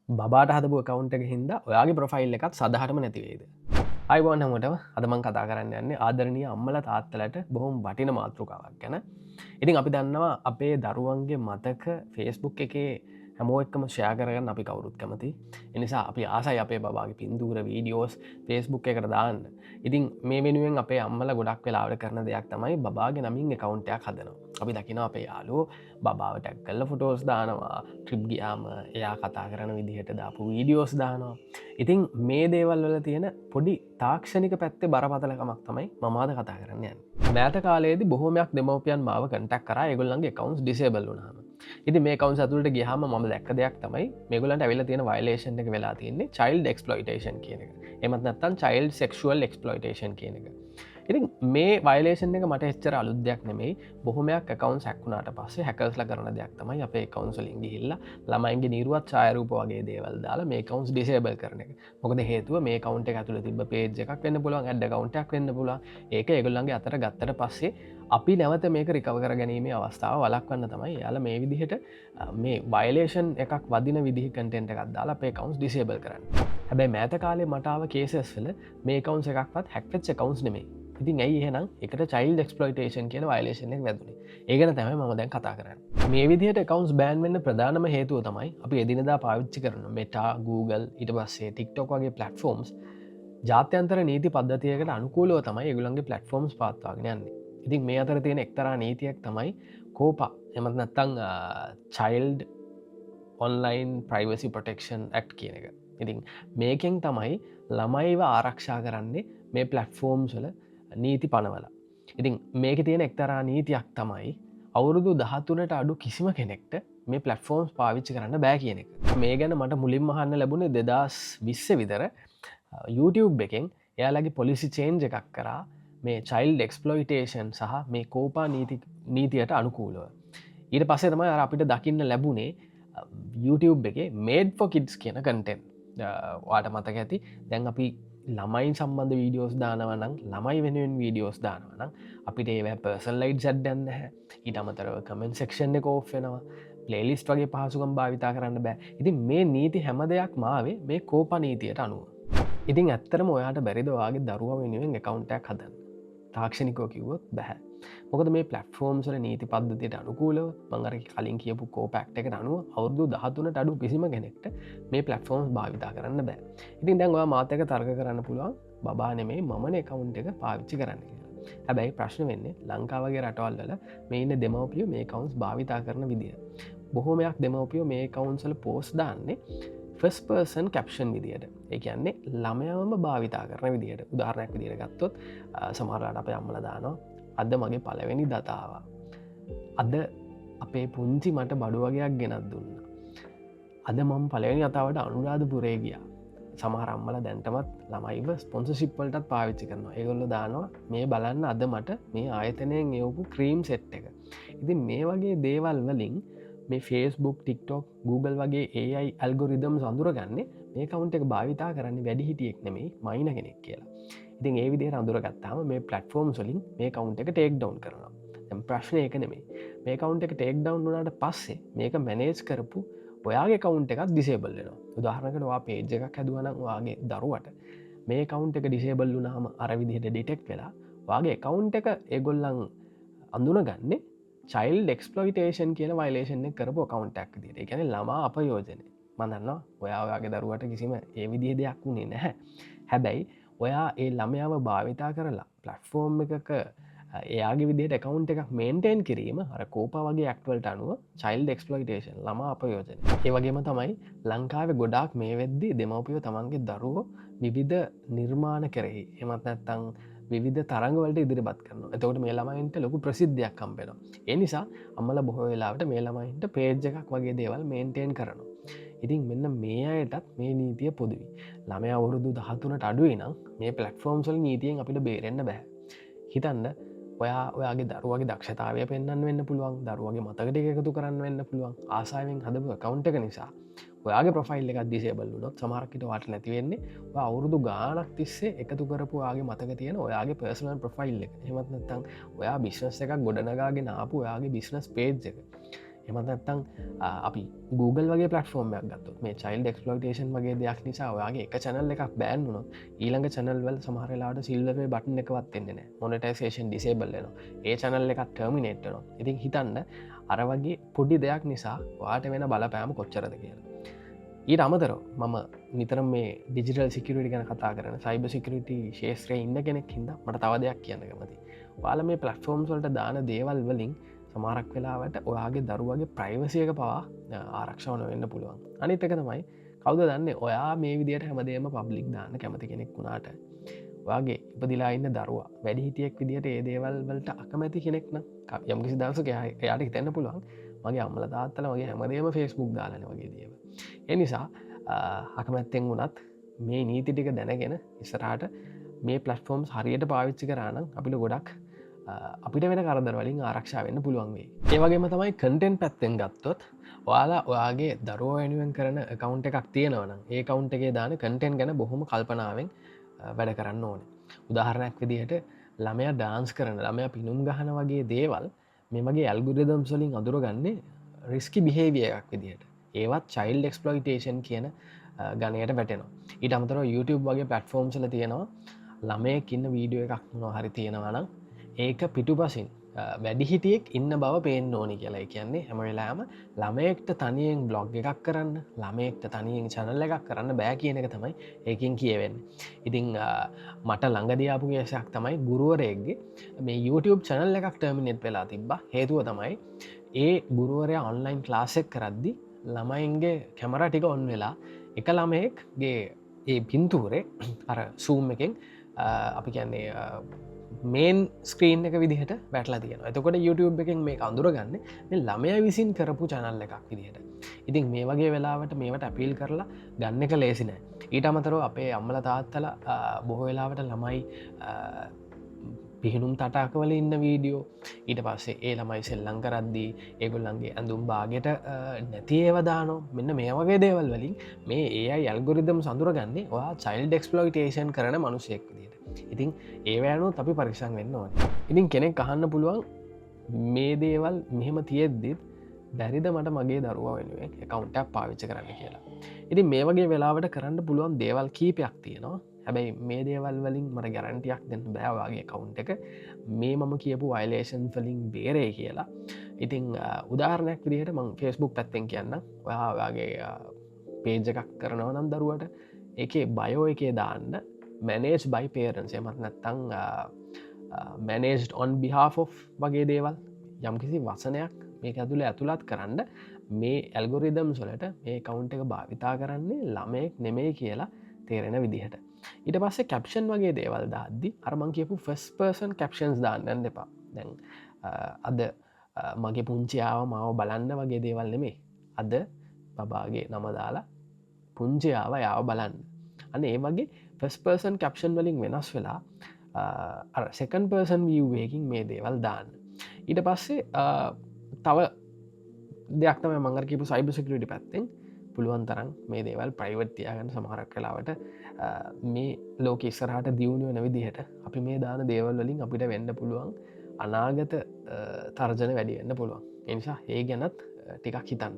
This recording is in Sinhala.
බාට හදපු කවුන්ට එක හිද ඔයාගේ ප්‍රොෆයිල් එකත් සදහටම නැතිවේද. අයිබෝන් හමට අදමං කතා කරන්න යන්නේ ආදරණය අම්මල තාත්තලට බොහොම වටින මාතෘකාවක් ගැන. ඉතින් අපි දන්නවා අපේ දරුවන්ගේ මතක ෆේස්බුක් එකේ හැමෝ එක්කම ෂයා කරගන්න අපි කවුරුත් කැමති. එනිසා අපි ආසයි අපේ බාගේ පින්දූර වීඩියෝස් ෆේස්බුක් එකට දාන්න. ඉතින් මේ වෙනුවෙන් අපේ අම්මල ගොඩක් වෙලාවට කරන දෙයක් තමයි බාගේ නමින් කවුන්ටයක් හදනවා. අපි දකින අපේ යාලු බාව ටැක් කල්ල ෆොටෝස් දානවා ට්‍රිප් ගියාම එයා කතා කරන විදිහට දාපු වීඩියෝස් දානවා. ඉතින් මේ දේවල් වල තියෙන පොඩි තාක්ෂණික පැත්තේ බරපතලකමක් තමයි මමාද කතා කරන්න. මෑත කාලේද බොහොමයක් දෙමවපියන් මාව කටක් කර ගොල්ලන්ගේ කවන්ස් ඩිසේබල් වුනාම ඉති මේ කවන්ස් අතුලට ගහම ම දැක්ක දෙයක් තමයි මේගලන්ට ඇවිල තියෙන වයිලේෂන් එක වෙලා තියන්නේ චයිල්ඩ එක්ස්පලොයිටේෂන් කියන එක එමත් නත්තන් චයිල්ඩ් සෙක්ෂුවල් එක්ස්පලොයිටේෂන් කියන එක. ඉති මේ වයිලේෂන් එක මට එච්චර අලුද්‍යයක් නෙමේ බොහොමයක් කවන්ස් හැක්ුණට පස්සේ හැකස්ල කරන දෙයක් තමයි අපේ කවන්සලින් ගිහිල්ල ළමයින්ගේ නිරුවත් චායරූප වගේ දේවල් දාලා මේ කවන්ස් ඩිසේබල් කරන එක මොකද හේතුව මේ කවන්ට ඇතුල තිබ පේජ් එකක් වෙන්න පුළුවන් ඇඩ කවන්ටක් වෙන්න පුලා ඒක ඒගොල්ලන්ගේ අතර ගත්තට පස්සේ අපි නැවත මේක රිකව කර ගැනීමේ අවස්ථාව වලක්වන්න තමයි යාල මේ විදිහට මේ වයිලේෂන් එකක් වදින විදිහ කටෙන්ට එකක් දාලා පේ කවන්ස් ඩිසේබල් කරන්න. හැබැයි මෑත කාලේ මටාව කේසස්වල මේ කවන්ස එකක්වත් හැක්වෙච්ච කවන්ස් නෙමේ. ඉතින් ඇයි එහෙනම් එකට චයිල්ඩ් එක්ස්පලොයිටේෂන් කියන වයිලේෂන් එක වැදුනේ. ඒකන තමයි මම දැන් කතා කරන්න. මේ විදිහට කවන්ස් බෑන් වෙන්න ප්‍රධානම හේතුව තමයි අපි එදිනදා පාවිච්චි කරන මෙටා Google ඊට පස්සේ TikTok වගේ ප්ලට්ෆෝම්ස් ජාත්‍යන්තර නීති පද්ධතියකට අනුකූලව තමයි ඒගොල්ලන්ගේ ප්ලට්ෆෝම්ස් පාත්වාගෙන යන්නේ. ඉතින් මේ අතර තියෙන එක්තරා නීතියක් තමයි කෝපා එමත් නැත්තං child online privacy protection act කියන එක. ඉතින් මේකෙන් තමයි ළමයිව ආරක්ෂා කරන්නේ මේ පලට්ෆෝම්ස්ල නීති පනවල. ඉතින් මේක තියෙන එක්තරා නීතියක් තමයි අවුරුදු 13ට අඩු කිසිම කෙනෙක්ට මේ පලට්ෆෝම්ස් පාවිච්චි කරන්න බෑ කියන එක. මේ ගැන මට මුලින් මහන්න ලැබුණේ 2020 විතර YouTube එකෙන් එයාලගේ පොලිසි චේන්ජ් එකක් කරා මේ චයිල්ඩ් එක්ස්පලොයිටේෂන් සහ මේ කෝපා නීතියට අනුකූලව. ඊට පස්සේ තමයි අර අපිට දකින්න ලැබුණේ YouTube එක මේඩ් ෆො කිඩ්ස් කියන කටෙන්් වාට මතක ඇති දැන් අපි ළමයි සම්බන්ධ වීඩියෝස් දානවනම් ළමයි වෙනුවෙන් වීඩියෝස් දානවනම් අපිට ඒ පර්සල් ලයිට් සැඩ්ඩන්න හැ ඊට අමතරව කමෙන්ට් සෙක්ෂන් එක ඕෆෙනවා ප්ලේලිස්ට් වගේ පහසුකම් භාවිතා කරන්න බෑ. ඉතින් මේ නීති හැම දෙයක් මාවේ මේ කෝපා නීතියට අනුව. ඉතින් ඇත්තරම ඔයාට බැරිදවාගේ දරුව වෙනුවෙන් එකකවුන්ටක් හදන්න තාක්ෂණිකෝ කිව්වොත් බැහැ. මොකද මේ පලට්ෆෝම්සල නීති පද්ධතියට අනුකූලව මංගර කලින් කියපු කෝපැක්ට එකට අනුව අවුදු 13ට අඩු කිසිම කෙනෙක්ට මේ පලට්ෆෝම්ස් භාවිතා කරන්න බෑ. ඉතින් දැන්වා මාතක තර්ක කරන්න පුළුවන් බානෙමේ මන එකකවුන්ට එක පාවිච්චි කරන්න කියලා. හැබැයි ප්‍රශ්න වෙන්නේ ලංකාවගේ රටවල්ල මේ ඉන්න දෙමවපියෝ මේ කවුන්ස් භාවිතා කරන විදිහ. බොහෝමයක් දෙමවපියෝ මේ කවුන්සල පෝස් දාන්නේ ෆස් පර්සන් කැප්ෂන් විදියට ඒ කියන්නේ ළමයවම භාවිතා කරන විදියට උදාහරණයක් විදියට ගත්තොත් සමහරලාට අප අම්මල දානවා අද මගේ පළවෙනි දතාවා අද අපේ පුංචි මට බඩු වගේයක් ගෙනත් දුන්න අද මම පළවෙනි අතාවට අනුරාධපුරේ ගියා සමහරම්මල දැන්ටමත් ළමයිව ස්පොන්සර්ෂිප්වලටත් පාවිච්චි කරනවා ඒගොල්ල දානවා මේ බලන්න අද මට මේ ආයතනයෙන් එවපු ක්‍රීම් සෙට් එක ඉතින් මේ වගේ දේවල් වලින් මේ ෆේස්බුක් ටික්ටොක් Google වගේ AI ඇල්ගොරිදම් සඳුරගන්න මේ කවුන්ට එක භාවිතා කරන්න වැඩි හිටියෙක් නෙමේ මයින කෙනෙක් කියලා ඉතින් ඒ විදිහට අඳුරගත්තාම මේ පලට්ෆෝර්ම් සොලින් මේ කවුන්ට එක ටේක් ඩවන්් කරනවා ප්‍රශ්නය එක නෙමේ මේ කවුන්ට එක ටේක් ඩවන්් වනාට පස්සේ මේක මැනේජ් කරපු ඔයාගේ කවුන්ට එකක් ඩිසේබල්ලනවා උදාහරනකටවා පේජ් එකක් හැදුවනම් වාගේ දරුවට මේ කවුන්ට එක ඩිසේබල් වුනාම අරවිදිහට ඩිටෙක් වෙලා වගේ කවුන්ට එක ඒගොල්ලන් අඳුන ගන්නේ චයිල් එක්ස්පලොයිටේෂන් කියන වයිලේෂන් කරපු කවුන්ටක් දිට එකන ළමා අප යෝජනය මඳන්න ඔයාගේ දරුවට කිසිම ඒ විදිහ දෙයක් වුණේ නැහැ හැබැයි ඔයා ඒ ළමයාව භාවිතා කරලා පලට්ෆෝර්ම් එකක එයාගේ විදිට කවුන්ට එකක් මේන්ටේන් කිරීම අර කෝපා වගේ ඇක්වල්ට අනුව චයිල්ඩ එක්ස්පලොයිටේෂන් ළම අපයෝජන ඒවගේම තමයි ලංකාව ගොඩක් මේ වෙද්දී දෙමවපියෝ තමන්ගේ දරුවෝ විවිධ නිර්මාණ කරෙහි එමත් නැත්තං විධ තරංගවලට ඉදිරිපත් කරන එතකොට මේ ළමයින්ට ලොකු ප්‍රසිද්ධයක් කම්පෙනවා ඒ නිසා අම්මල බොහෝ වෙලාවට මේ ළමයින්ට පේජ් එකක් වගේ දේවල් මේන්ටේන් කරනවා ඉතින් මෙන්න මේ අයටත් මේ නීතිය පොදුවි ළමය අවුරුදු 13ට අඩුවේ නම් මේ පලට්ෆෝම්සල් නීතියෙන් අපිට බේරෙන්න්න බැහ හිතන්න ඔයාගේ දරුවගේ දක්ෂතාවය පෙන්න්න වෙන්න පුළුවන් දරුවගේ මතකට එකතු කරන්න වෙන්න පුළුවන් ආසාාවෙන් හදපු කවුන්ට එක නිසා ඔයාගේ ප්‍රොෆයිල් එකක් දිසේබල් වුණොත් සමහරකට වාට නැතිවෙන්නේ අවුරුදු ගානක් තිස්සේ එකතු කරපුවාගේ මතක තියෙන ඔයාගේ පර්සනල් ප්‍රොෆයිල් එක එමත් නැත්තං ඔයා බිශ්නස් එකක් ගොඩනගාගෙන ආපු ඔයාගේ බිස්නස් පේජ් එක එමත් නැත්තං අපි Google වගේ පලටෆෝර්මයක් ගත්තු මේ චයිල්ඩ එක්ස්පලෝටේෂන් වගේ දෙයක් නිසා ඔයාගේ එක චැනල් එකක් බෑන්ුණු ඊළඟ චැනල්වල් සමහරලාට සිල්ලේ බටන එකවත්වෙන්න මොනටයිසේෂන් ඩිසේබල්ලන ඒ චැනල් එකක් ටර්මිනේට්න ඉතින් හිතන්න අර වගේ පොඩි දෙයක් නිසා වාට වෙන බලපෑම කොච්චරද කියලා ඊට අමතර මම නිතර මේ ඩිජිටල් සිකරට ගැන කතා කරන සයිබ සිකරට ශේත්‍රය ඉන්න කෙනෙක් හිද මට තව දෙයක් කියන්න කමති වාල මේ පලටෆෝර්ම් සොල්ට දාන දේවල් වලින් සමාරක් වෙලාවට ඔයාගේ දරුවගේ ප්‍රයිවසියක පවා ආරක්ෂාවන වෙන්න පුළුවන් අනිතක තමයි කවද දන්න ඔයා මේ විදියට හැමදේම පබ්ලික් දාන්න කැමති කෙනෙක් වුණාට ඔයාගේ ඉපදිලා ඉන්න දරුවා වැඩි හිටියෙක් විදිට ඒ දේවල් වලට අකමැති කෙනෙක්න යම්කිසි දවසක යායට හිතන්න පුළුවන් මගේ අම්මල තාත්තල වගේ හැමදේම ෆෙස්බුක් දාලන වගේ දේව එනිසා අකමැත්තෙන් වුණත් මේ නීති ටික දැනගෙන ඉස්සරහට මේ පලටෆෝර්ම් හරියට පාවිච්චි කරන්න අපිට ගොඩක් අපිට වෙන කරදර වලින් ආරක්ෂා වෙන්න පුළුවන් වේ ඒවගේම තමයි කටෙන්ට් පැත්තෙන් ගත්තොත් ඔයාලා ඔයාගේ දරුව වෙනුවෙන් කරන කවුන්් එකක් තියෙනවන ඒ කවුන්් එකේ දාන කටෙන්ට් ගැන බොහොම කල්පනාවෙන් වැඩ කරන්න ඕන උදාහරණයක් විදිහට ළමය ඩාන්ස් කරන ළමය පිනුම් ගහන වගේ දේවල් මෙමගේ ඇල්ගුරදම් සොලින් අදුරගන්නේ රිස්කි බිහේවියක් විදිහට ඒවත් චයිල්් එක්ස්පලොයිටේෂන් කියන ගණයට වැටෙනවා ඊට අමතර YouTube වගේ පලටෆෝර්ම්සල තියෙනවා ළමයකින්න වීඩියෝ එකක් නොහරි තියෙනවානම් ඒක පිටු පසින් වැඩිහිටියෙක් ඉන්න බව පේෙන් ඕනි කියලා කියන්නේ හැම වෙලාම ළමයෙක්ට තනියෙන් බ්ලොග් එකක් කරන්න ළමයෙක්ට තනියෙන් චැනල්ල එකක් කරන්න බෑ කියන එක තමයි ඒකින් කියවෙන්න ඉතිං මට ළඟදයාපු ගේසයක් තමයි ගුරුවරයෙක්ගේ මේ YouTube චැනල් එකක් ටර්මිනෙට් වෙලා තිබ්බ හේතුව තමයි ඒ ගුරුවරයා ඔන්ලයින් ක්ලාසෙක් කරද්දි ළමයින්ගේ කැමර ටික ඔන් වෙලා එක ළමයෙක්ගේ ඒ පින්තූරේ අර සූම් එකෙන් අපි කියන්නේ මේන් ස්ක්‍රීන් එක විදිහට වැටලා තියෙන එතකොට YouTube එකෙන් මේ අඳුරගන්න මේ ළමය විසින් කරපු චැනල් එකක් විදිහට ඉතින් මේ වගේ වෙලාවට මේවට අපිල් කරලා ගන්න එක ලේසිනෑ ඊට අමතරව අපේ අම්මල තාත්තල බොහෝ වෙලාවට ළමයි පිහිනුම් තටාකවල ඉන්න වීඩියෝ ඊට පස්සේ ඒ ළමයි සෙල්ලං කරද්දී ඒගොල්ලන්ගේ ඇඳුම් බාගෙට නැති ඒවදානෝ මෙන්න මේ වගේ දේවල් වලින් මේ ඒ ඇල්ගොරිදම් සඳුරගන්නේ ඔයා චයිල්ඩ එක්ස්පලෝයිටේෂන් කරන මනුසයෙක් විදිට ඉතින් ඒවෑනු අපි පරික්ෂන් වෙන්න ඕන ඉතින් කෙනෙක් අහන්න පුළුවන් මේ දේවල් මෙහෙම තියෙද්දිත් බැරිද මට මගේ දරුව වෙනුවෙන් එකකවුන්ටක් පාවිච්ච කරන්න කියලා ඉතින් මේ වගේ වෙලාවට කරන්න පුළුවන් දේවල් කීපයක් තියෙනවා හැබැයි මේ දේවල් වලින් මට ගැරන්ටියක් දෙන්න බෑවාගේ කවුන්් එක මේ මම කියපු වයිලේෂන් වලින් බේරේ කියලා ඉතිං උදාහරණයක් විදිහට මං ෆෙස්බුක් පැත්තෙන් කියන්න ඔයාගේ පේජ එකක් කරනව නම් දරුවට එකේ බයෝ එකේ දාන්න මැනේජ් බයි පේරන්සේ මත් නැත්තං මැනේජ් ඔන් බිහාෆ් වගේ දේවල් යම්කිසි වසනයක් මේක ඇතුළ ඇතුළත් කරන්න මේ ඇල්ගොරිදම් සොලට මේ කවුන්් එක භාවිතා කරන්නේ ළමයෙක් නෙමේ කියලා තේරෙන විදිහට ඊට පස්සේ කැප්ෂන් වගේ දේවල් දාද්දි අරමං කියපු ෆස් පර්සන් කැප්ෂන්ස් දාන්නන්න එපා දැන් අද මගේ පුංචියාව මාව බලන්න වගේ දේවල් නෙමේ අද බබාගේ නමදාලා පුංචියාව යාව බලන්න අන ඒ වගේ ෆස් පර්සන් කැප්ෂන් වලින් වෙනස් වෙලා සෙකන් පර්සන් වවකින් මේ දේවල් දාන්න ඊට පස්සේ තව දෙයක්තම මංගර කියපු සයිබ සිකරටි පැත්තෙන් පුළුවන් තරන් මේ දේවල් ප්‍රයිවට්තියාගන්න සමහරක් කලාවට මේ ලෝක ඉස්සරහට දියුණුව නැවිදිහට අපි මේ දාන දේවල් වලින් අපිට වෙන්න පුළුවන් අනාගත තර්ජන වැඩිවෙන්න පුළුවන් එනිසා ඒ ගැනත් ටිකක් හිතන්න